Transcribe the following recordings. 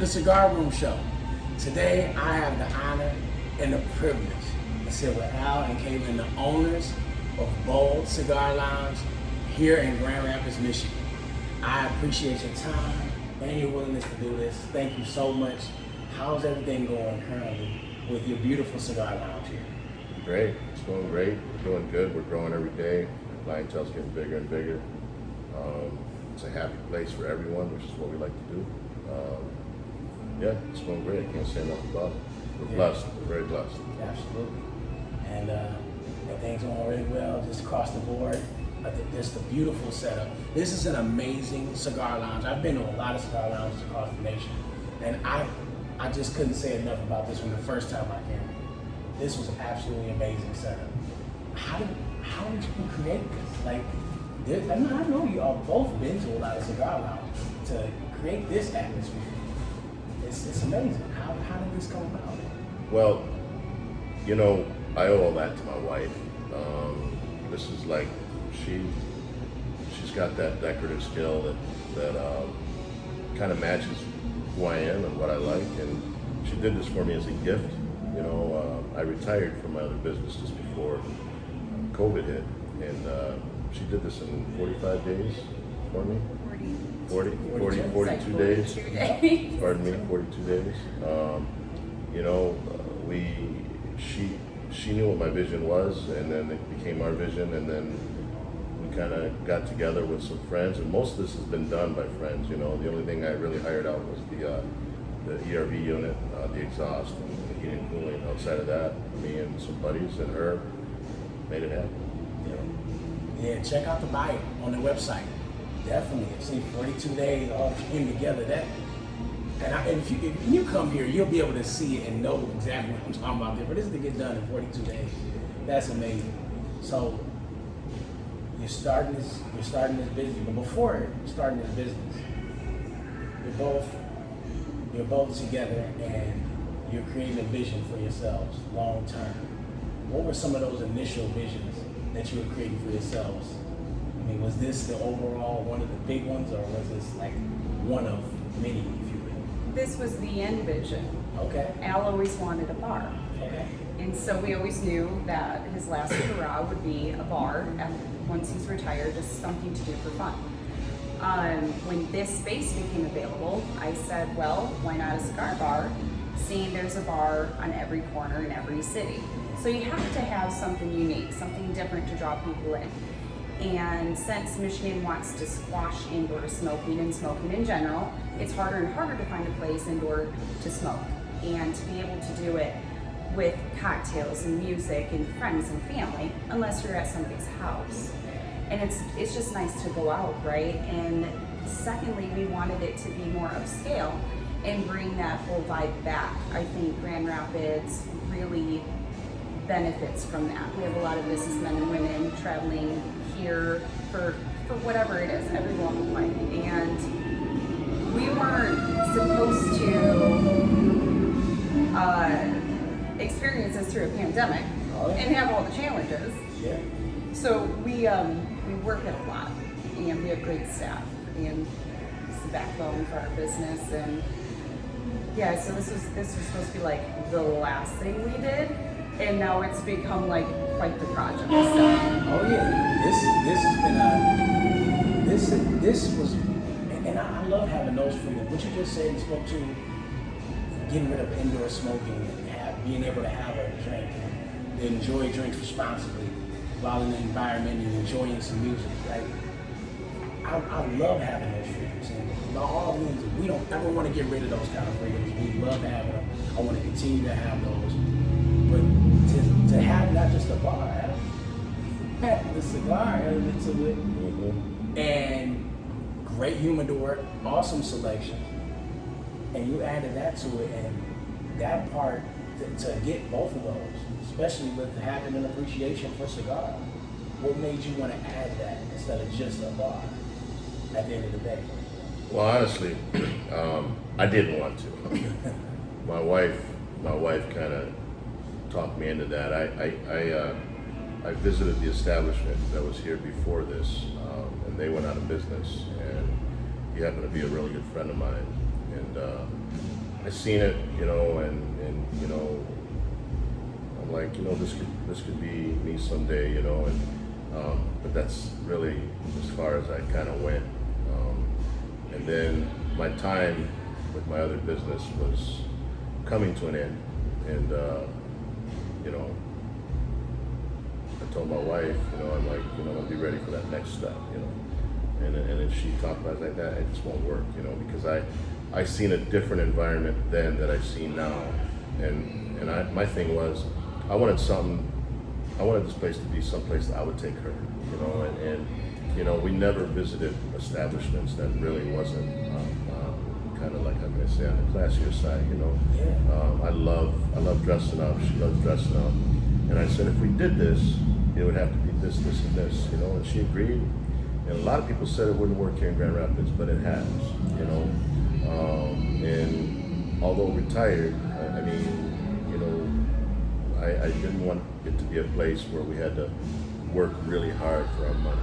The Cigar Room Show. Today I have the honor and the privilege to sit with Al and Caitlin, the owners of Bold Cigar Lounge here in Grand Rapids, Michigan. I appreciate your time and your willingness to do this. Thank you so much. How's everything going currently with your beautiful cigar lounge here? Great. It's going great. We're doing good. We're growing every day. The clientele's getting bigger and bigger. It's a happy place for everyone, which is what we like to do. Yeah, it's going great. I can't say enough about it. We're blessed. We're very blessed. Absolutely. And everything's going really well, just across the board. Just a beautiful setup. This is an amazing cigar lounge. I've been to a lot of cigar lounges across the nation, and I just couldn't say enough about this one the first time I came. This was absolutely amazing setup. How did you create this? Like, I know you all both been to a lot of cigar lounges. To create this atmosphere, it's amazing. How did this come about? Well, you know, I owe all that to my wife. This is like, she's got that decorative skill that kind of matches who I am and what I like, and she did this for me as a gift. You know, I retired from my other business just before COVID hit, and she did this in 45 days for me. 42 days. Pardon me, 42 days. You know, she knew what my vision was, and then it became our vision, and then we kind of got together with some friends, and most of this has been done by friends. You know, the only thing I really hired out was the ERV unit, the exhaust, and the heating and cooling. Outside of that, me and some buddies and her made it happen. Yeah, check out the bio on the website. Definitely, I've seen 42 days all came together. And if you come here, you'll be able to see it and know exactly what I'm talking about there. But this is to get done in 42 days. That's amazing. So you're starting this business, but before starting this business, you're both together and you're creating a vision for yourselves long term. What were some of those initial visions that you were creating for yourselves? I mean, was this the overall one of the big ones, or was this like one of many, if you will? This was the end vision. Okay. Al always wanted a bar. Okay. And so we always knew that his last hurrah would be a bar once he's retired, just something to do for fun. When this space became available, I said, well, why not a cigar bar? Seeing there's a bar on every corner in every city. So you have to have something unique, something different to draw people in. And since Michigan wants to squash indoor smoking and smoking in general, it's harder and harder to find a place indoor to smoke. And to be able to do it with cocktails and music and friends and family, unless you're at somebody's house. And it's just nice to go out, right? And secondly, we wanted it to be more upscale and bring that whole vibe back. I think Grand Rapids really benefits from that. We have a lot of businessmen and women traveling here for whatever it is, every walk of life. And we weren't supposed to experience this through a pandemic and have all the challenges. Yeah. So we work it a lot, and we have great staff, and it's the backbone for our business. And yeah, so this was supposed to be like the last thing we did, and now it's become like quite the project. So. Oh yeah, this has been this was, and I love having those freedoms. What you just said, you spoke to getting rid of indoor smoking and being able to have a drink and enjoy drinks responsibly while in the environment and enjoying some music. Like, I love having those freedoms, and by all means, we don't ever want to get rid of those kind of freedoms. We love having them. I want to continue to have those, but to have not just a bar, have the cigar element to it, and great humidor, awesome selection, and you added that to it, and that part to get both of those, especially with having an appreciation for cigars. What made you want to add that instead of just a bar at the end of the day? Well, honestly, I didn't want to. My wife kind of talked me into that. I visited the establishment that was here before this, and they went out of business. And he happened to be a really good friend of mine, and I seen it, you know, and you know, I'm like, you know, this could be me someday, you know, and but that's really as far as I kind of went. And then my time with my other business was coming to an end, and you know, I told my wife, you know, I'm like, you know, I'll be ready for that next step, you know, and then she talked about it like that. It just won't work, you know, because I seen a different environment then that I see now, and my thing was, I wanted this place to be someplace that I would take her, you know, and you know, we never visited establishments that really wasn't kind of like, how can I say, on the classier side, you know. Yeah. I love dressing up. She loves dressing up, and I said if we did this, it would have to be this, this, and this, you know. And she agreed. And a lot of people said it wouldn't work here in Grand Rapids, but it has, you know. And although retired, I mean, you know, I didn't want it to be a place where we had to work really hard for our money.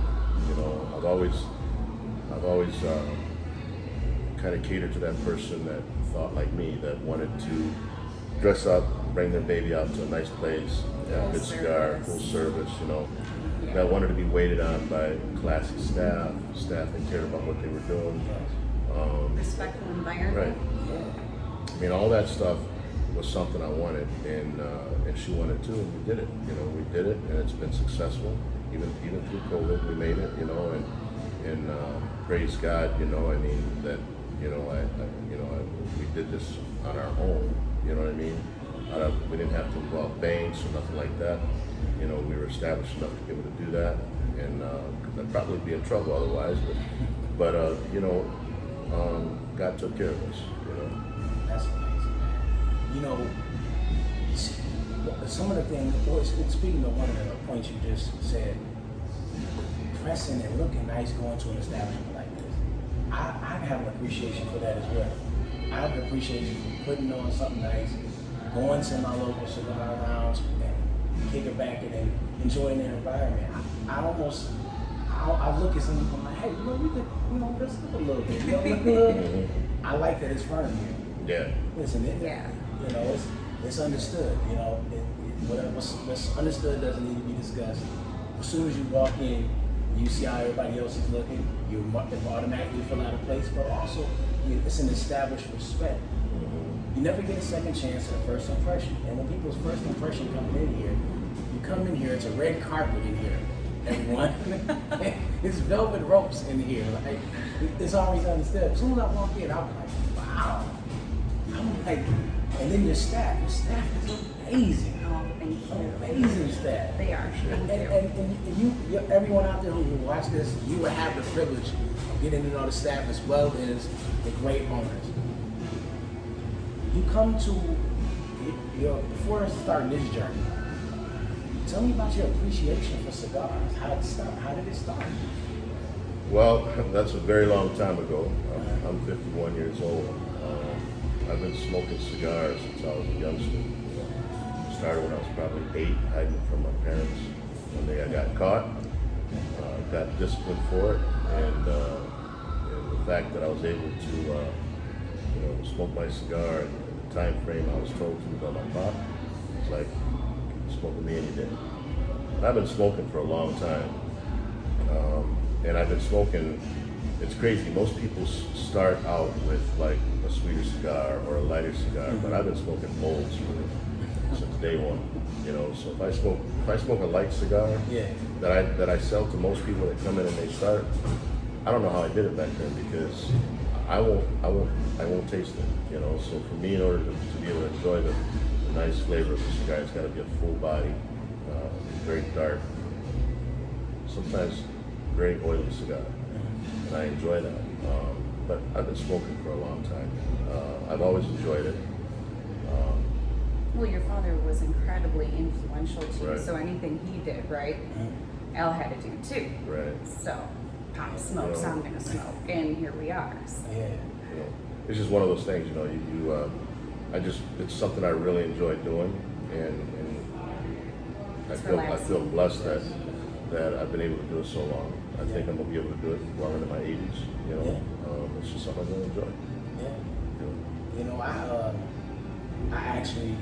You know, I've always kind of catered to that person that thought like me, that wanted to dress up, bring their baby out to a nice place, have a good cigar, full service, you know. That wanted to be waited on by classy staff that cared about what they were doing. Respectful environment. Right. I mean, all that stuff was something I wanted, and she wanted too, and we did it. You know, we did it, and it's been successful. Even through COVID, we made it. You know, and praise God. You know, I mean that. You know, we did this on our own. You know what I mean? We didn't have to involve banks or nothing like that. You know, we were established enough to be able to do that, and because I'd probably be in trouble otherwise. But you know, God took care of us. You know. That's amazing, man. You know, some of the things, or speaking of one of the points you just said, dressing and looking nice going to an establishment like this, I have an appreciation for that as well. I have an appreciation for putting on something nice, going to my local cigar lounge and kicking back and enjoying the environment. I look at something and I'm like, hey, you know, we could, you know, dress up a little bit. You know, look good. I like that it's firm here. Yeah. Listen, Yeah. you know, it's understood. You know, what's understood doesn't need to be discussed. As soon as you walk in, you see how everybody else is looking. You automatically fill out a place, but also it's an established respect. You never get a second chance at a first impression. And when people's first impression coming in here, you come in here, it's a red carpet in here. Everyone, it's velvet ropes in here. Like, it's always understood. As soon as I walk in, I'm like, wow. I'm like, and then your staff is amazing. Oh, thank you. Amazing staff. They are. And you, everyone out there who watch this, you will have the privilege of getting to know the staff as well as the great owners. You come to before starting this journey. Tell me about your appreciation for cigars. How did it start? How did it start? Well, that's a very long time ago. I'm 51 years old. I've been smoking cigars since I was a youngster. Started when I was probably 8, hiding from my parents. One day I got caught, got disciplined for it, and the fact that I was able to, smoke my cigar in the time frame I was told to by my pop, it's like, smoke with me any day. I've been smoking for a long time, and I've been smoking. It's crazy. Most people start out with like a sweeter cigar or a lighter cigar, but I've been smoking Bolds since day one. You know, so if I smoke a light cigar, that I sell to most people that come in and they start, I don't know how I did it back then because I won't taste it. You know, so for me, in order to be able to enjoy the nice flavor of the cigar, it's got to be a full body, very dark, sometimes very oily cigar, and I enjoy that. But I've been smoking for a long time. I've always enjoyed it. Well, your father was incredibly influential to you, Right. so anything he did, right, Al had to do too. Right. So, Pop smokes, I'm gonna smoke, and here we are. So. Yeah. You know, it's just one of those things. You know, it's something I really enjoy doing, and I feel blessed that I've been able to do it so long. I think I'm gonna be able to do it well into my 80s. You know, it's just something I really enjoy. Yeah. You know, I actually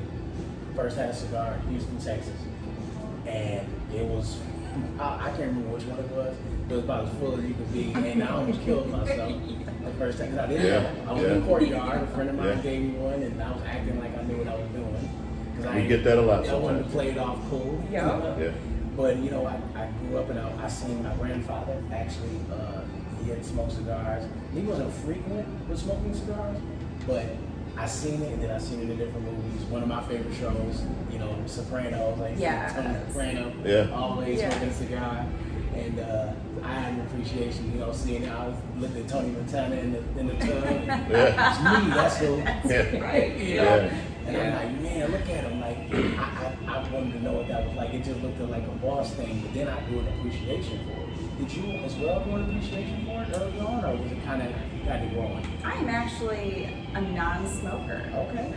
first had a cigar in Houston, Texas, and it was, I can't remember which one it was. It was about as full as you could be, and I almost killed myself the first time, 'cause I didn't know. I was in the courtyard, a friend of mine gave me one, and I was acting like I knew what I was doing. We get that a lot I wanted sometimes. to play it off cool. Yeah. But you know, I grew up and I seen my grandfather actually. He had smoked cigars. He wasn't frequent with smoking cigars, but I seen it, and then I seen it in different movies. One of my favorite shows, you know, Sopranos. Like Tony Soprano, always smoking a cigar. And I had an appreciation, you know, seeing it. I was looking at Tony Montana in the tub. It's me, that's who. Right. You know? And I'm like, man, look at him. Like, I wanted to know what that was like. It just looked like a boss thing, but then I grew an appreciation for it. Did you as well grow an appreciation for it early on, or was it kind of got to growing? I am actually a non-smoker. Okay.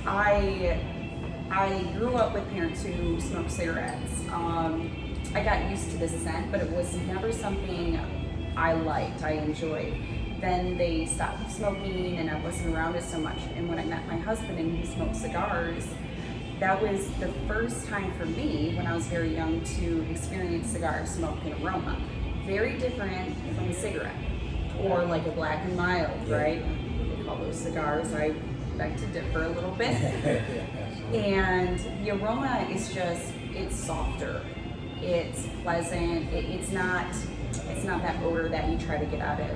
I grew up with parents who smoked cigarettes. I got used to the scent, but it was never something I liked, I enjoyed. Then they stopped smoking and I wasn't around it so much. And when I met my husband and he smoked cigars, that was the first time for me when I was very young to experience cigar smoke and aroma. Very different from a cigarette or like a Black and Mild, right? They call those cigars. I beg to differ a little bit. And the aroma is just, it's softer. It's pleasant. It's not that odor that you try to get out of,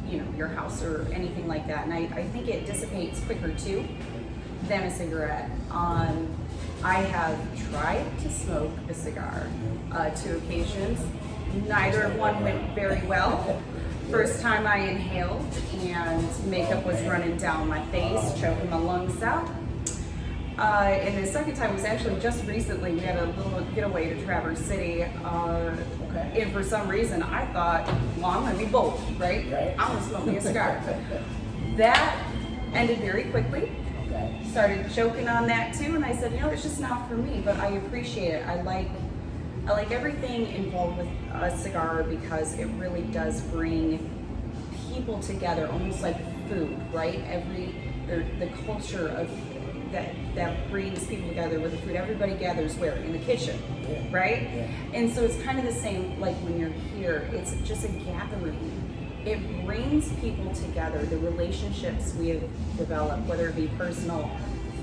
you know, your house or anything like that. And I think it dissipates quicker too than a cigarette. I have tried to smoke a cigar 2 occasions. Neither of one went very well. First time I inhaled and makeup was running down my face, choking my lungs out. And the second time was actually just recently. We had a little getaway to Traverse City. And for some reason, I thought, well, I'm going to be bold, right? I'm going to smoke me a cigar. That ended very quickly. Started choking on that too, and I said, you know, it's just not for me, but I appreciate it. I like everything involved with a cigar because it really does bring people together, almost like food, right? The culture of that brings people together with the food. Everybody gathers where? In the kitchen, right? And so it's kind of the same like when you're here. It's just a gathering. It brings people together, the relationships we have developed, whether it be personal,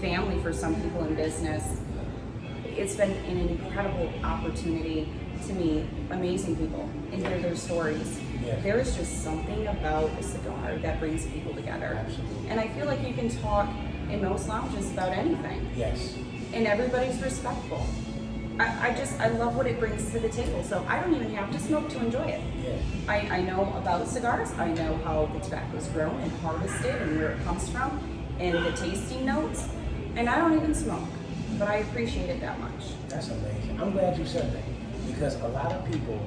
family for some people in business. It's been an incredible opportunity to meet amazing people and hear their stories. There is just something about a cigar that brings people together. Absolutely. And I feel like you can talk in most lounges about anything. And everybody's respectful. I love what it brings to the table, so I don't even have to smoke to enjoy it. I know about cigars, I know how the tobacco is grown and harvested and where it comes from and the tasting notes, and I don't even smoke, but I appreciate it that much. That's amazing. I'm glad you said that, because a lot of people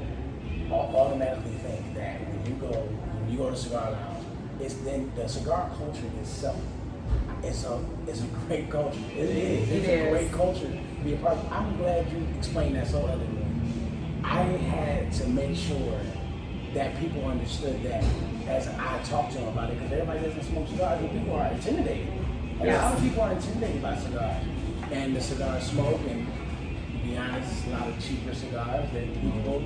automatically think that when you go to Cigar Lounge, it's then the cigar culture itself. It's a great culture. It is. It's a great culture to be a part of. I'm glad you explained that so eloquently. I had to make sure that people understood that as I talked to them about it, because everybody doesn't smoke cigars, and people are intimidated. A lot of people are intimidated by cigars. And the cigar smoke, and to be honest, a lot of cheaper cigars that people,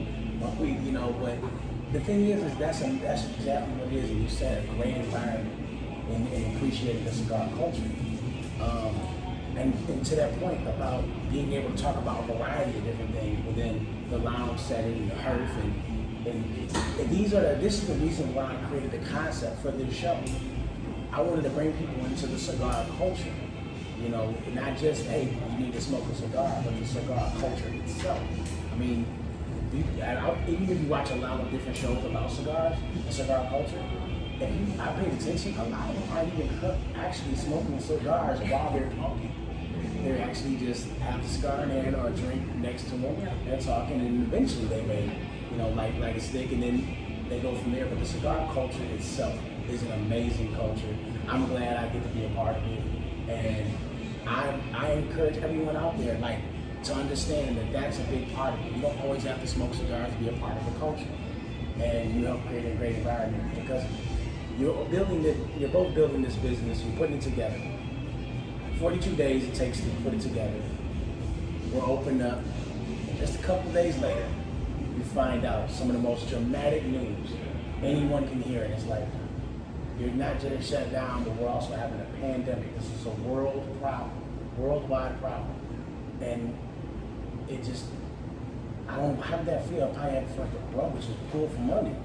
you know, but the thing is that's exactly what it is, and you said a great environment. And appreciating the cigar culture. And to that point about being able to talk about a variety of different things within the lounge setting, the hearth, and this is the reason why I created the concept for this show. I wanted to bring people into the cigar culture. You know, not just, hey, you need to smoke a cigar, but the cigar culture itself. I mean, even if you watch a lot of different shows about cigars, the cigar culture, I paid attention, a lot of them aren't even actually smoking cigars while they're talking. They actually just have a cigar in hand or a drink next to them. They're talking, and eventually they may, you know, light a stick, and then they go from there. But the cigar culture itself is an amazing culture. I'm glad I get to be a part of it, and I encourage everyone out there, like, to understand that that's a big part of it. You don't always have to smoke cigars to be a part of the culture, and you help create a great environment because you're both building this business, you're putting it together 42 days it takes to put it together. We're opened up. And just a couple days later, we find out some of the most dramatic news anyone can hear. And it's like, you're not just shut down, but we're also having a pandemic. This is a worldwide problem. And it just, I don't know, how did that feel? I had felt the rug was just pulled from under you.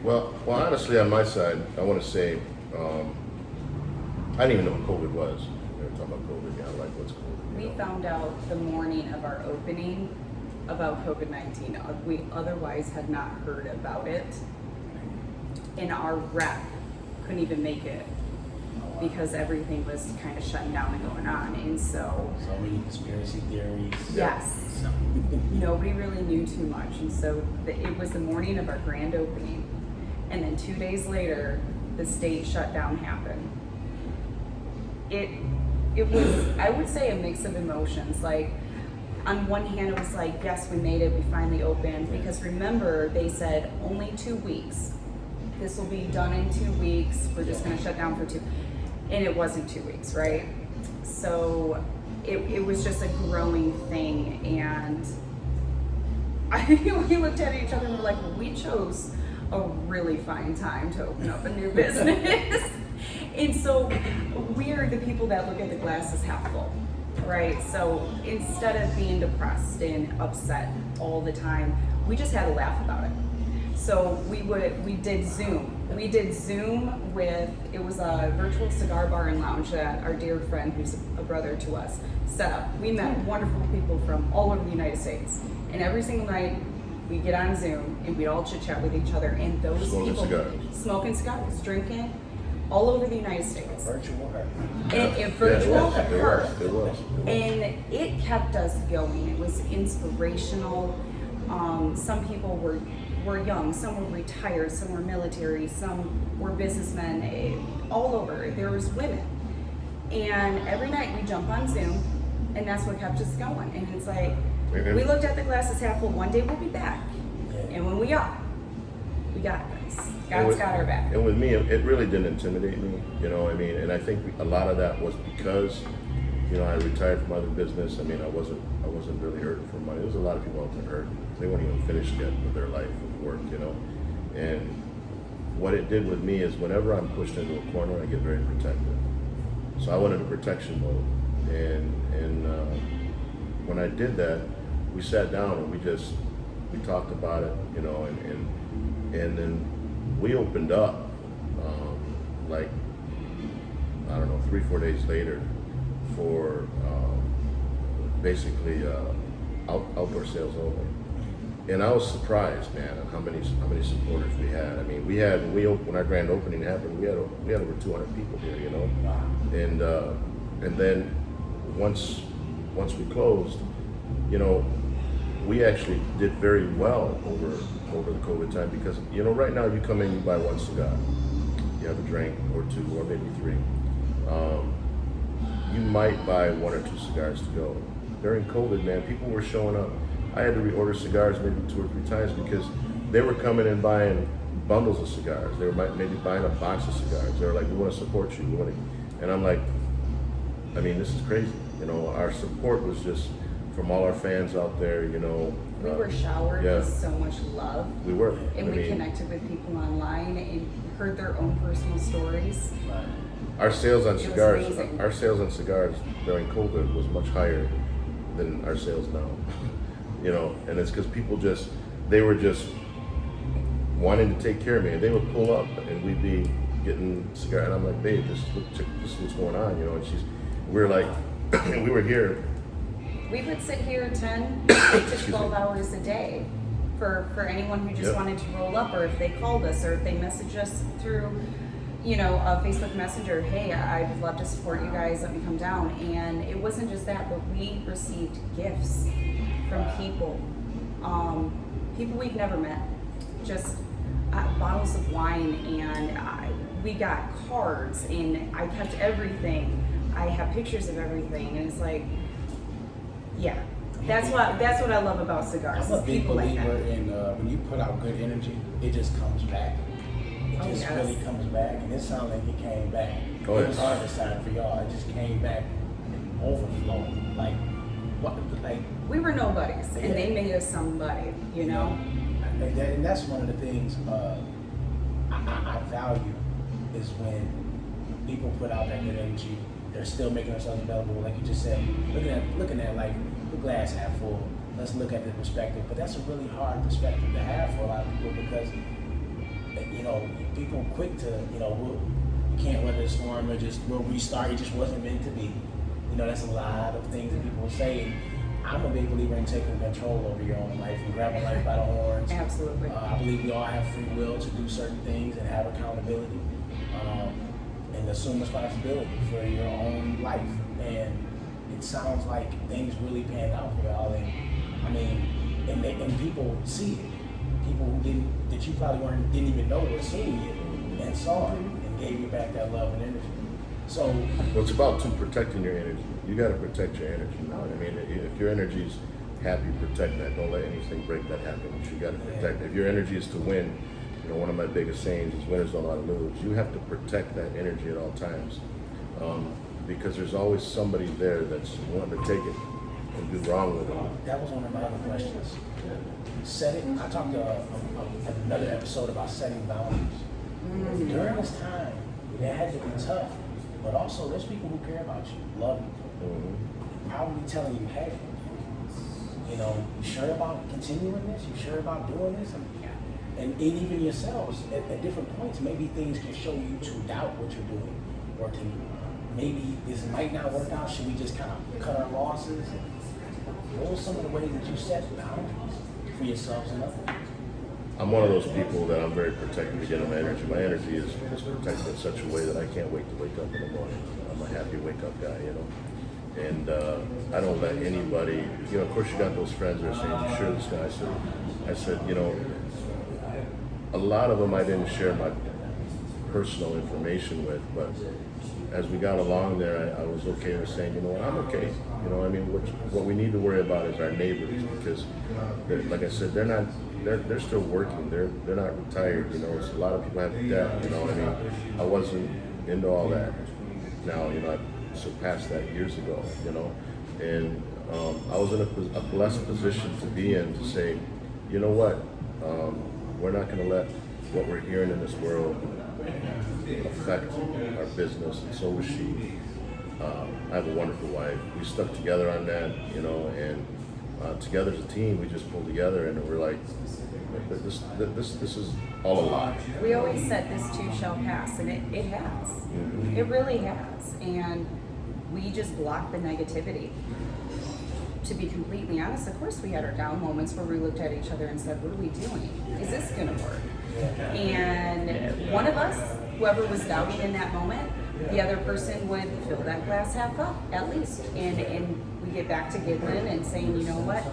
Well, honestly, on my side, I want to say, I didn't even know what COVID was. They were talking about COVID. Yeah, like, what's COVID? We found out the morning of our opening about COVID-19. We otherwise had not heard about it. And our rep couldn't even make it because everything was kind of shutting down and going on. And so many conspiracy theories. Yes. Nobody really knew too much. And so it was the morning of our grand opening. And then 2 days later, the state shutdown happened. It was, I would say, a mix of emotions. Like, on one hand, it was like, yes, we made it, we finally opened. Because remember, they said only 2 weeks. This will be done in 2 weeks. We're just going to shut down for 2. And it wasn't 2 weeks, right? So it was just a growing thing. And we looked at each other and were like, well, we chose a really fine time to open up a new business. And so we are the people that look at the glass as half full, right? So instead of being depressed and upset all the time, we just had a laugh about it. So we did Zoom. We did Zoom with, it was a virtual cigar bar and lounge that our dear friend, who's a brother to us, set up. We met wonderful people from all over the United States. And every single night, we'd get on Zoom and we'd all chit chat with each other. And those people smoking cigars, drinking, all over the United States. Virtual her. And virtual her. It was. And it kept us going. It was inspirational. Some people were young, some were retired, some were military, some were businessmen, all over. There was women. And every night we jump on Zoom, and that's what kept us going. And it's like, we looked at the glass as half full. One day we'll be back. And when we are, we got this. God's got our back. And with me, it really didn't intimidate me, you know what I mean? And I think a lot of that was because, you know, I retired from other business. I mean, I wasn't really hurting for money. There was a lot of people out there hurting. They weren't even finished yet with their life and work, you know? And what it did with me is whenever I'm pushed into a corner, I get very protective. So I went into protection mode. And when I did that, we sat down and we talked about it, you know, and then we opened up, like, I don't know, 3-4 days later for basically outdoor sales only. And I was surprised, man, at how many supporters we had. I mean, when our grand opening happened, we had over 200 people here, you know. And then once we closed, you know, we actually did very well over the COVID time because, you know, right now you come in, you buy one cigar, you have a drink or two or maybe three. You might buy 1 or 2 cigars to go. During COVID, man, people were showing up. I had to reorder cigars maybe 2 or 3 times because they were coming and buying bundles of cigars. They were maybe buying a box of cigars. They were like, we want to support you. And I'm like, I mean, this is crazy. You know, our support was just from all our fans out there, you know. We were showered with so much love. We were. And we connected with people online and heard their own personal stories. Our sales on cigars during COVID was much higher than our sales now. You know, and it's because people they were just wanting to take care of me. And they would pull up and we'd be getting cigars. And I'm like, babe, this is what's going on, you know. And we were here. We would sit here 10 to 12 hours a day for anyone who just wanted to roll up, or if they called us, or if they messaged us through, you know, a Facebook Messenger, hey, I'd love to support you guys, let me come down. And it wasn't just that, but we received gifts from people we've never met, just bottles of wine, and we got cards, and I kept everything. I have pictures of everything, and it's like, yeah, that's what I love about cigars. I'm a big people believer like that. in when you put out good energy, it just comes back. It just really comes back, and it sounds like it came back. Oh, it was yes. hard this time for y'all. It just came back and overflowed. Like, what? Like, We were nobodies, and they made us somebody, you know? and that's one of the things I value is when people put out that good energy. They're still making themselves available, like you just said. Looking at like the glass half full. Let's look at the perspective. But that's a really hard perspective to have for a lot of people because people quick to we can't weather the storm or just we'll restart. It just wasn't meant to be. That's a lot of things that people say. I'm a big believer in taking control over your own life and grabbing life by the horns. Absolutely. I believe we all have free will to do certain things and have accountability and assume responsibility for your own life. And it sounds like things really panned out for y'all. And people see it. People who that you probably didn't even know were seeing it and saw it and gave you back that love and energy. So Well, it's about protecting your energy. You got to protect your energy. I mean, if your energy is happy, protect that. Don't let anything break that happiness. You got to protect it. If your energy is to win, one of my biggest sayings is winners don't know how to lose. You have to protect that energy at all times because there's always somebody there that's wanting to take it and do wrong with it. that was one of my other questions. Setting. I talked another episode about setting boundaries. During this time, it had to be tough, but also there's people who care about you, love you, probably telling you, hey, you sure about continuing this? You sure about doing this? And even yourselves, at different points, maybe things can show you to doubt what you're doing, or to maybe this might not work out. Should we just kind of cut our losses? What are some of the ways that you set boundaries for yourselves and others? I'm one of those people that I'm very protective again of my energy. My energy is protected in such a way that I can't wait to wake up in the morning. I'm a happy wake up guy, And I don't let anybody, of course you got those friends that are saying, you sure this guy? I said, a lot of them I didn't share my personal information with, but as we got along there, I was okay with saying, I'm okay. What we need to worry about is our neighbors because, like I said, they're still working. They're not retired. So a lot of people have debt. I wasn't into all that. Now, I surpassed that years ago. And I was in a blessed position to be in to say, you know what, we're not going to let what we're hearing in this world affect our business, and so was she. I have a wonderful wife. We stuck together on that, and together as a team, we just pulled together, and we're like, this is all a lie. We always said this too shall pass, and it has. It really has, and we just blocked the negativity. To be completely honest, of course we had our down moments where we looked at each other and said, what are we doing? Is this gonna work? And one of us, whoever was doubting in that moment, the other person would fill that glass half up, at least. And we get back to giggling and saying, you know what?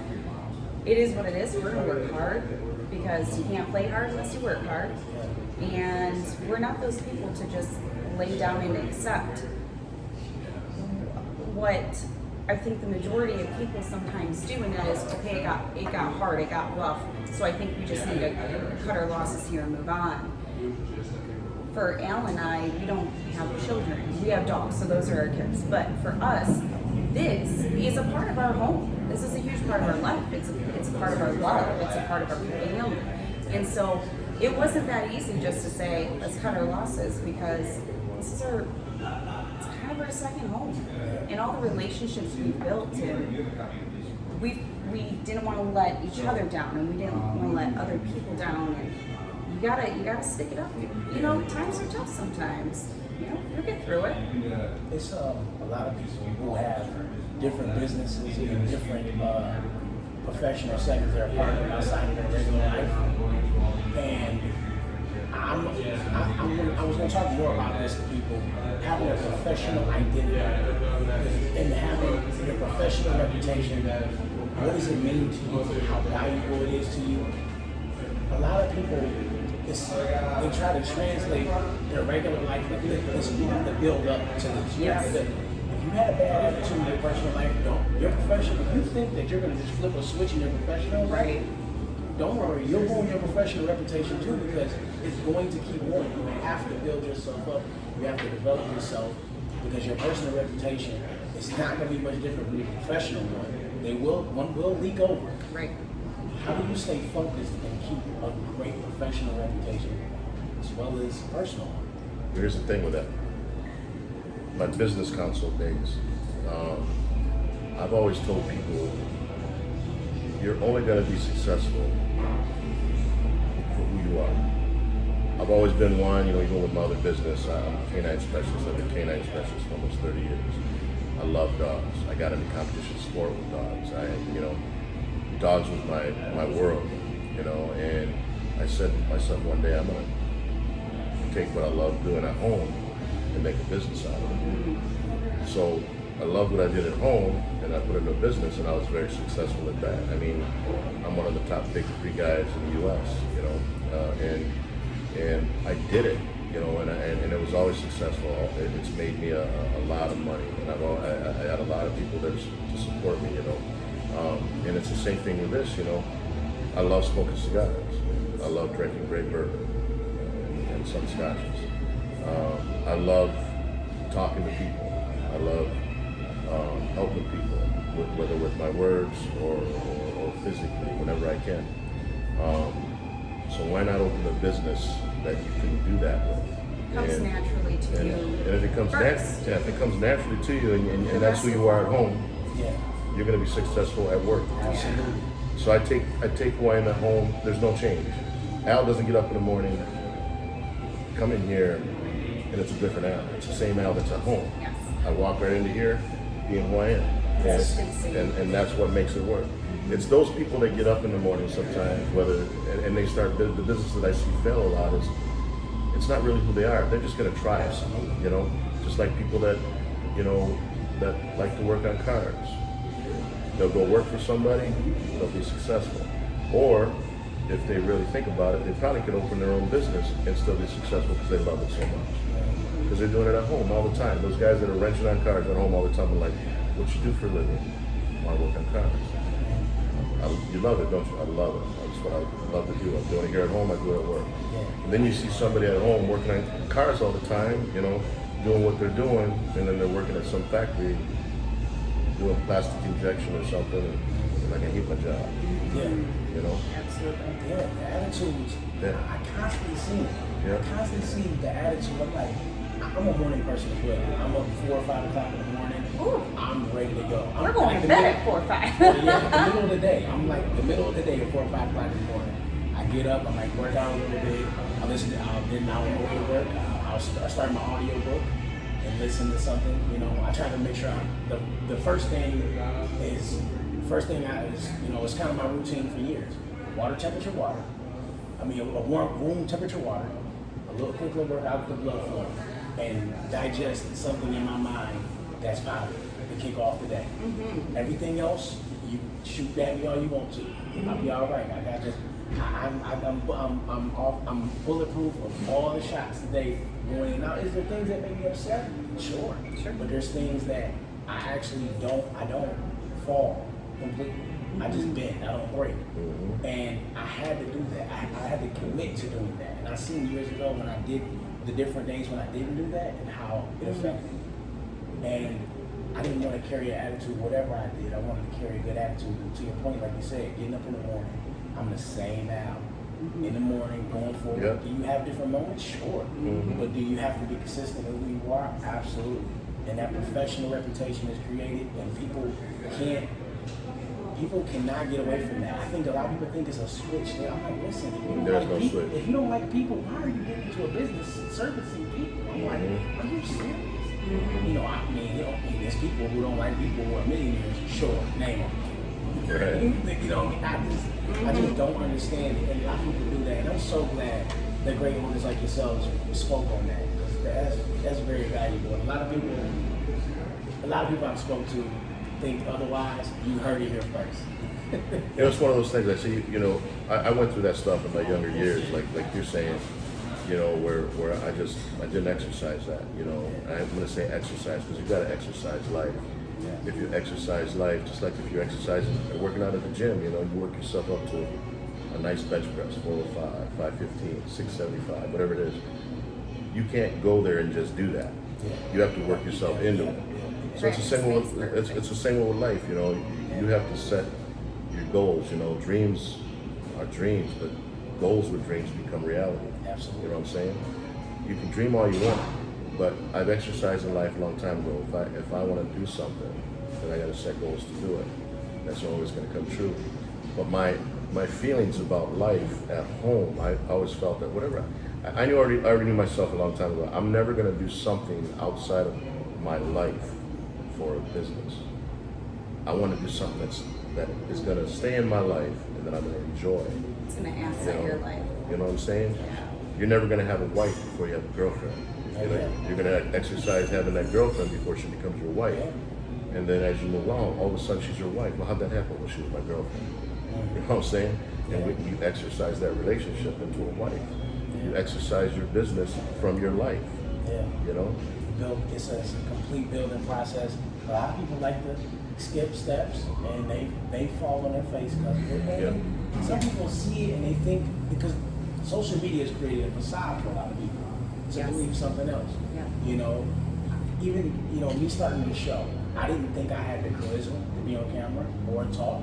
It is what it is. We're gonna work hard because you can't play hard unless you work hard. And we're not those people to just lay down and accept what I think the majority of people sometimes do, and that is, okay, it got hard, it got rough, so I think we just need to cut our losses here and move on. For Al and I, we don't have children. We have dogs, so those are our kids. But for us, this is a part of our home. This is a huge part of our life. It's a part of our love. It's a part of our family. And so it wasn't that easy just to say, let's cut our losses, because this is it's kind of our second home. And all the relationships we built, and we didn't want to let each other down, and we didn't want to let other people down. And you gotta stick it up. Times are tough sometimes. You'll get through it. It's a lot of people who have different businesses and different professional settings they're part of outside of their regular life. And I was going to talk more about this to people, having a professional identity and having your professional reputation. What does it mean to you? How valuable it is to you? A lot of people, they try to translate their regular life. Listen, you have to build up to this. Yes. If you had a bad attitude in your personal life, your professional, if you think that you're going to just flip a switch in your professional, Right. don't worry, you'll ruin your professional reputation too, because it's going to keep going. You have to build yourself up. You have to develop yourself because your personal reputation is not going to be much different from the professional one. One will leak over. Right. How do you stay focused and keep a great professional reputation as well as personal one? Here's the thing with that. My business counsel days, I've always told people, you're only going to be successful for who you are. I've always been one, even with my other business, I'm a canine specialist. I've been a canine specialist for almost 30 years. I love dogs. I got into competition sport with dogs. Dogs was my world, and I said to myself one day, I'm going to take what I love doing at home and make a business out of it. So I loved what I did at home, and I put it into a business, and I was very successful at that. I mean, I'm one of the top big 3 guys in the U.S., and I did it, and it was always successful. It's made me a lot of money, and I had a lot of people there to support me, and it's the same thing with this, I love smoking cigars. I love drinking great bourbon and some scotches. I love talking to people. I love helping people, whether with my words or physically, whenever I can. So why not open a business that you can do that with? Comes naturally to you. And if it comes if it comes naturally to you, and that's who rest you are at home, Yeah. you're going to be successful at work. Absolutely. So I take who I am at home. There's no change. Al doesn't get up in the morning, come in here, and it's a different Al. It's the same Al that's at home. Yes. I walk right into here, being who I am, and that's what makes it work. It's those people that get up in the morning sometimes, and they start the business that I see fail a lot is it's not really who they are. They're just going to try it, just like people that that like to work on cars. They'll go work for somebody, they'll be successful. Or if they really think about it, they probably could open their own business and still be successful because they love it so much. Because they're doing it at home all the time. Those guys that are wrenching on cars at home all the time are like, what you do for a living? I work on cars. You love it, don't you? I love it. That's what I love to do. I'm doing it here at home, I do it at work. And then you see somebody at home working on cars all the time, doing what they're doing, and then they're working at some factory doing plastic injection or something, and I can hate my job. Yeah. Absolutely. Yeah, the attitudes. Yeah. I constantly see it. Yeah. I constantly see the attitude. I'm like, I'm a morning person as well. I'm up 4 or 5 o'clock in the morning. Ooh. I'm ready to go. We're going to bed at 4 or 5. Yeah, the middle of the day. I'm like the middle of the day at 4 or 5 o'clock in the morning. I get up, I might work out a little bit. I listen to, then on my way to work, I'll start my audio book and listen to something. I try to make sure the first thing is it's kind of my routine for years. Water temperature water. I mean, a warm room temperature water. A little quick little workout with the blood flow, and digest something in my mind that's positive to kick off the day. Mm-hmm. Everything else, you shoot at me all you want to. I'll be all right. I'm bulletproof of all the shots today going in. Now, is there things that make me upset? Sure. But there's things that I actually don't fall completely. I just bend, I don't break. Mm-hmm. And I had to do that. I had to commit to doing that. And I seen years ago when I did the different days when I didn't do that and how it affected me. And I didn't want to carry an attitude, whatever I did, I wanted to carry a good attitude. And to your point, like you said, getting up in the morning, I'm the same now. In the morning, going forward. Yep. Do you have different moments? Sure. Mm-hmm. But do you have to be consistent with who you are? Absolutely. And that professional reputation is created, and people cannot get away from that. I think a lot of people think it's a switch. I'm like, listen, if you don't like people, why are you getting into a business servicing people? I'm like, are you serious? There's people who don't like people who are millionaires. Sure, name them. Right. I just don't understand it, and a lot of people do that. And I'm so glad that great owners like yourselves spoke on that, because that's very valuable. And a lot of people I've spoken to think otherwise. You heard it here first. It's one of those things I see. I went through that stuff in my younger years, like you're saying. Where I didn't exercise that. I'm going to say exercise because you've got to exercise life. If you exercise life, just like if you're exercising or working out at the gym, you work yourself up to a nice bench press, 405, 515, 675, whatever it is. You can't go there and just do that. You have to work yourself into it. So it's the same with it's the same with life. You know, you have to set your goals. You know, dreams are dreams, but goals with dreams become reality. Absolutely. You know what I'm saying? You can dream all you want, but I've exercised in life a long time ago. If I want to do something, then I got to set goals to do it. That's not always going to come true. But my feelings about life at home, I always felt that whatever I already knew myself a long time ago. I'm never going to do something outside of my life for a business. I want to do something that is going to stay in my life and that I'm going to enjoy. It's going to asset your life. You know what I'm saying? You're never going to have a wife before you have a girlfriend. You're going to exercise having that girlfriend before she becomes your wife. And then as you move on, all of a sudden she's your wife. Well, how'd that happen? Well, she was my girlfriend. You know what I'm saying? And you exercise that relationship into a wife. You exercise your business from your life. You know? It's a complete building process. A lot of people like to skip steps and they fall on their face because some people see it and they think, because social media has created a facade for a lot of people to believe something else. You know, even me starting the show, I didn't think I had the charisma to be on camera or talk.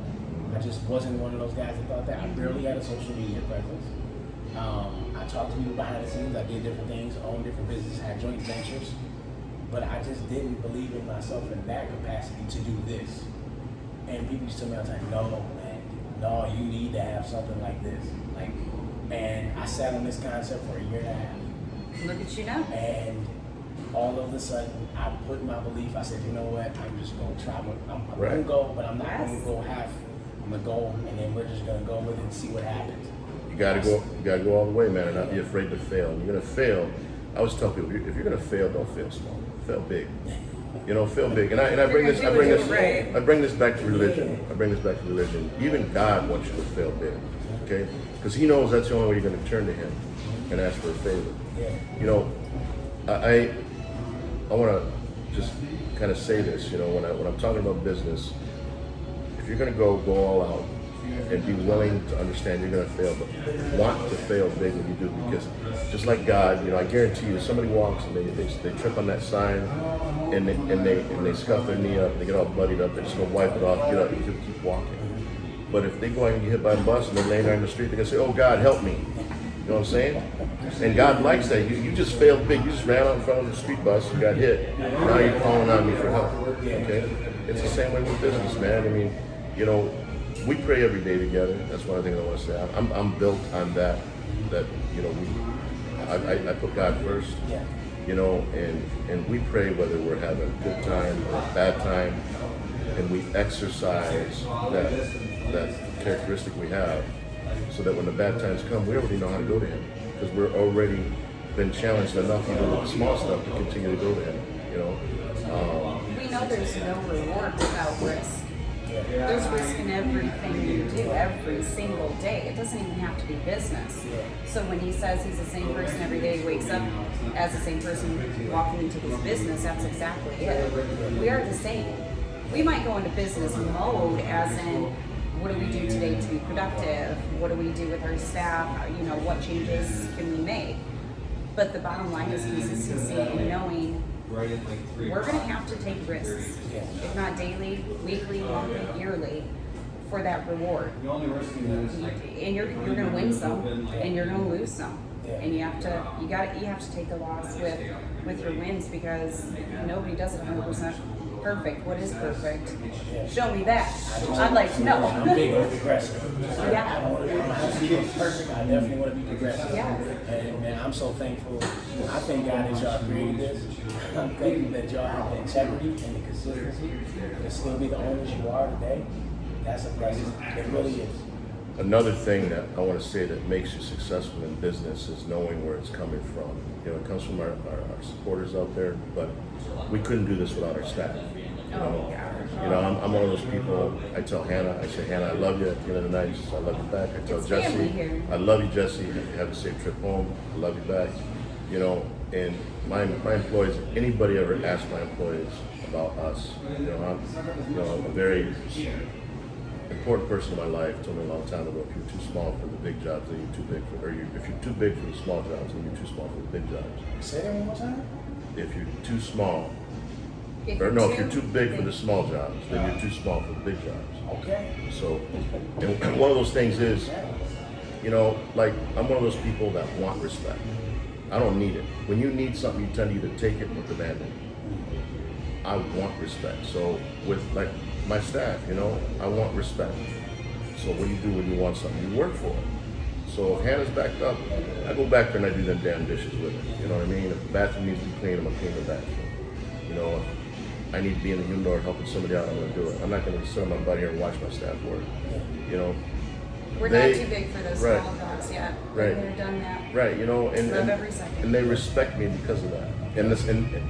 I just wasn't one of those guys that thought that. I barely had a social media presence. I talked to people behind the scenes. I did different things, owned different businesses, had joint ventures. But I just didn't believe in myself in that capacity to do this. And people used to tell me all the time, no, man, no, you need to have something like this. And I sat on this concept for a year and a half. Look at you now. And all of a sudden, I put my belief, I said, you know what, I'm just going to try. I'm going to go, but I'm not going to go half. I'm going to go, and then we're just going to go with it and see what happens. You gotta go all the way, man, and not be afraid to fail. And you're gonna fail. I always tell people, if you're gonna fail, don't fail small. Fail big. You know, fail big. And I bring this back to religion. Even God wants you to fail big, okay? Because He knows that's the only way you're gonna turn to Him and ask for a favor. You know, I want to just kind of say this. You know, when I'm talking about business, if you're gonna go all out and be willing to understand you're going to fail, but want to fail big when you do, because just like God, you know, I guarantee you, somebody walks and they trip on that sign and they scuff their knee up, they get all bloodied up, they're just going to wipe it off, get up, and keep walking. But if they go out and get hit by a bus and they're laying there in the street, they're going to say, oh God, help me. You know what I'm saying? And God likes that. You just failed big. You just ran out in front of the street bus and got hit. Now you're calling on me for help. Okay? It's the same way with business, man. I mean, you know, we pray every day together. That's one of the things I want to say. I'm built on that you know, I put God first. You know, and we pray whether we're having a good time or a bad time, and we exercise that characteristic we have, so that when the bad times come, we already know how to go to Him, because we're already been challenged enough, even with the small stuff, to continue to go to Him. You know. We know there's no reward without risk. There's risk in everything you do every single day. It doesn't even have to be business. So when He says He's the same person every day, He wakes up as the same person walking into His business, that's exactly it. We are the same. We might go into business mode as in, what do we do today to be productive? What do we do with our staff? You know, what changes can we make? But the bottom line is consistency and knowing we're going to have to take risks, if not daily, weekly, monthly, yearly, for that reward. And you're going to win some, and you're going to lose some, and you have to take the loss with your wins, because nobody does it 100% perfect. What is perfect? Show me that. I'd like to know. I'm big on progressive. I don't want to have to be perfect. I definitely want to be progressive. And man, I'm so thankful. I thank God that y'all created this. I'm thankful that y'all have the integrity and the consistency to still be the owners you are today. That's a blessing. It really is. Another thing that I want to say that makes you successful in business is knowing where it's coming from. You know, it comes from our supporters out there, but we couldn't do this without our staff. You know, I'm one of those people. I tell Hannah, Hannah, I love you. At the end of the night, I love you back. I tell Jesse, I love you, Jesse. Have a safe trip home. I love you back. You know, and my employees, anybody ever asks my employees about us, I'm very important person in my life told me a long time ago, if you're too small for the big jobs, then you're too big for, if you're too big for the small jobs, then you're too small for the big jobs. Say that one more time. If you're too small, If or you're no, if you're too big for the big. small jobs, then you're too small for the big jobs. Okay. So, and one of those things is, you know, like I'm one of those people that want respect. I don't need it. When you need something, you tend to either take it or demand it. I want respect. So with like my staff, you know, I want respect. So what do you do when you want something? You work for it. So if Hannah's backed up, I go back there and I do them damn dishes with her. You know what I mean? If the bathroom needs to be clean, I'm gonna clean the bathroom. You know, if I need to be in the humidor helping somebody out, I'm gonna do it. I'm not gonna sit on my butt here and watch my staff work. You know. We're They- not too big for those right. small jobs yet. Right. They're done that. Right, you know, Love every second. and they respect me because of that. And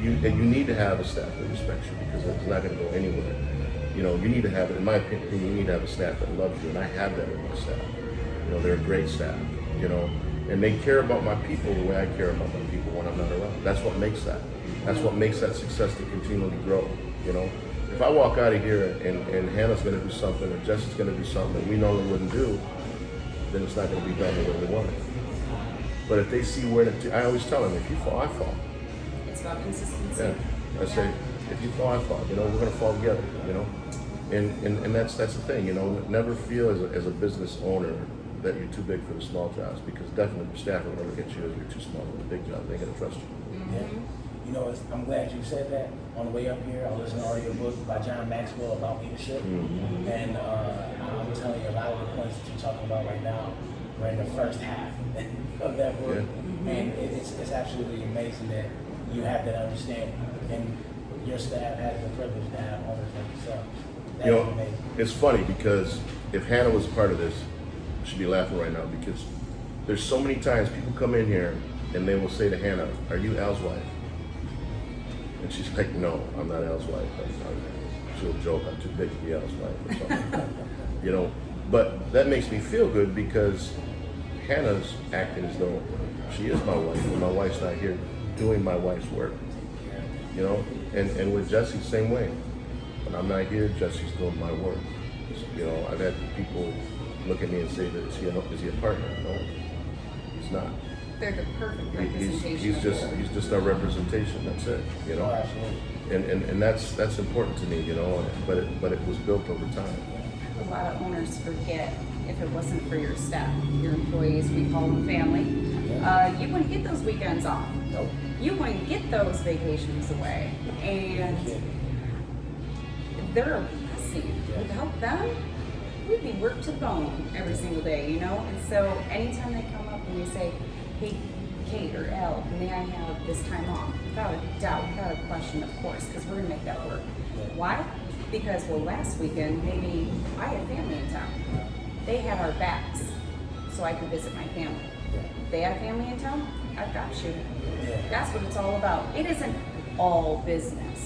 you need to have a staff that respects you because it's not going to go anywhere. You know, you need to have, in my opinion, you need to have a staff that loves you, and I have that in my staff. You know, they're a great staff. You know, and they care about my people the way I care about my people when I'm not around. That's what makes that. That's what makes that success to continually grow. You know, if I walk out of here and Hannah's going to do something or Jesse's going to do something that we normally wouldn't do, then it's not going to be done the way we want it. But if they see where I always tell them, if you fall, I fall. It's about consistency. Yeah, I say, if you fall, I fall. You know, we're going to fall together. You know, and that's the thing. You know, never feel as a business owner that you're too big for the small jobs, because definitely your staff will never get you as you're too small for the big job. They ain't going to trust you. Yeah. You know, I'm glad you said that. On the way up here, I listened to an audiobook by John Maxwell about leadership. And I'm telling you, a lot of the points that you're talking about right now were in the first half of that book. Yeah. And it's absolutely amazing that you have that understanding. And your staff has the privilege to have owners like yourself. That's You know, amazing. it's funny because if Hannah was a part of this, she'd be laughing right now, because there's so many times people come in here and they will say to Hannah, "Are you Al's wife?" And she's like, "No, I'm not Al's wife." She'll joke, "I'm too big to be Al's wife," or something. You know, but that makes me feel good because Hannah's acting as though she is my wife, and my wife's not here doing my wife's work. You know, and with Jesse, same way. When I'm not here, Jesse's doing my work. You know, I've had people look at me and say, "Is he a partner?" No, he's not. They're the perfect He's representation. he's just our representation. That's it. You Oh, know, absolutely. and that's important to me. You know, but it was built over time. A lot of owners forget, if it wasn't for your staff, your employees, we call them family, you wouldn't get those weekends off. Nope. You wouldn't get those vacations away. And they're a blessing. Without them, we'd be worked to the bone every single day, you know? And so anytime they come up and they say, "Hey, Kate or Elle, may I have this time off?" Without a doubt, without a question, of course, because we're gonna make that work. Why? Because, well, last weekend, maybe I had family in town. They had our backs, so I could visit my family. They had family in town, I've got you. That's what it's all about. It isn't all business.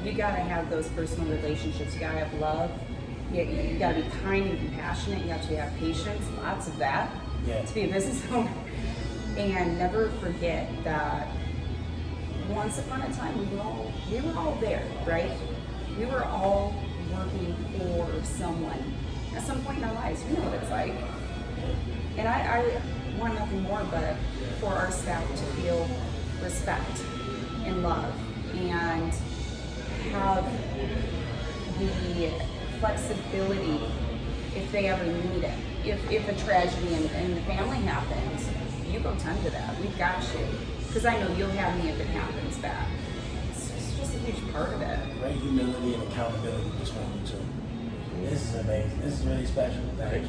You gotta have those personal relationships. You gotta have love. You gotta be kind and compassionate. You have to have patience, lots of that, to be a business owner. And never forget that once upon a time we were all there, right? We were all working for someone at some point in our lives. We know what it's like. And I want nothing more but for our staff to feel respect and love and have the flexibility if they ever need it. If a tragedy in the family happens, you go tend to that. We've got you. Because I know you'll have me if it happens back. It's just a huge part of it. Great humility and accountability between you two. This is amazing. This is really special. Thanks,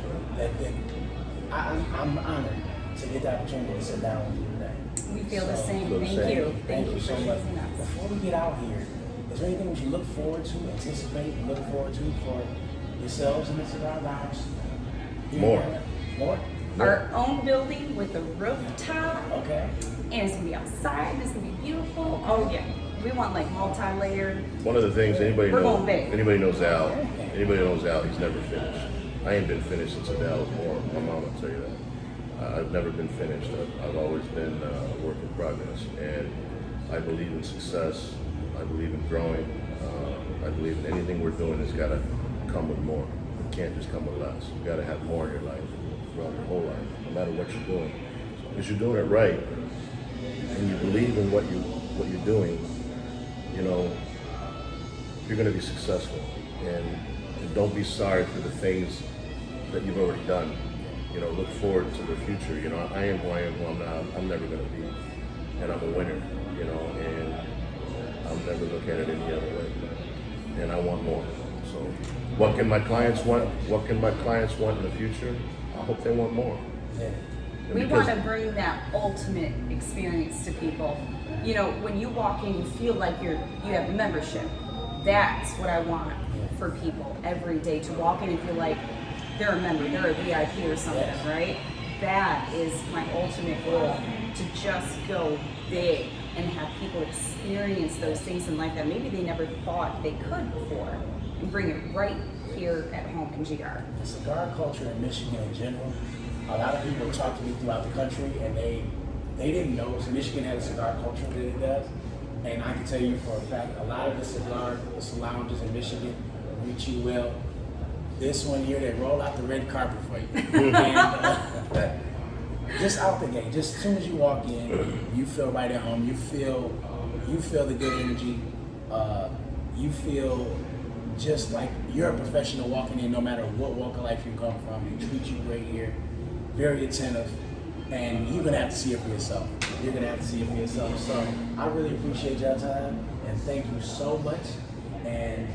I'm honored to get the opportunity to sit down with you today. We feel the same. feel the Thank same. you. Thank you for so much. choosing us. Before we get out here, is there anything that you look forward to, anticipate, and look forward to for yourselves in the Cigar Lounge? More. More? Our own building with a rooftop. Okay. And it's gonna be outside, it's gonna be beautiful. Oh yeah. We want like multi-layered. One of the things We're going big. anybody knows Al, he's never finished. I ain't been finished since Al was born. My mom will tell you that. I've never been finished. I've always been a work in progress, and I believe in success. I believe in growing. I believe in anything we're doing has got to come with more. it can't just come with less. You got to have more in your life, throughout your whole life, no matter what you're doing. Because you're doing it right, and you believe in what you're doing, you know, you're going to be successful. And don't be sorry for the things that you've already done. You know, look forward to the future. You know, I am who I am, who I'm not. I'm never going to be, and I'm a winner. You know, and I'll never look at it any other way. And I want more. So, what can my clients want? What can my clients want in the future? I hope they want more. Yeah. We want to bring that ultimate experience to people. You know, when you walk in, you feel like you have a membership. That's what I want for people every day, to walk in and feel like they're a member, they're a VIP or something, right? That is my ultimate goal, to just go big and have people experience those things in life that maybe they never thought they could before, and bring it right here at home in GR. The cigar culture in Michigan in general, a lot of people talk to me throughout the country, and they didn't know Michigan had a cigar culture that it does. And I can tell you for a fact, a lot of the lounges in Michigan reach you well. This one here, they roll out the red carpet for you. And, just out the gate, just as soon as you walk in, you feel right at home. You feel the good energy. You feel just like you're a professional walking in, no matter what walk of life you come from. They treat you great here, very attentive, and you're gonna have to see it for yourself. You're gonna have to see it for yourself. So I really appreciate your time, and thank you so much. And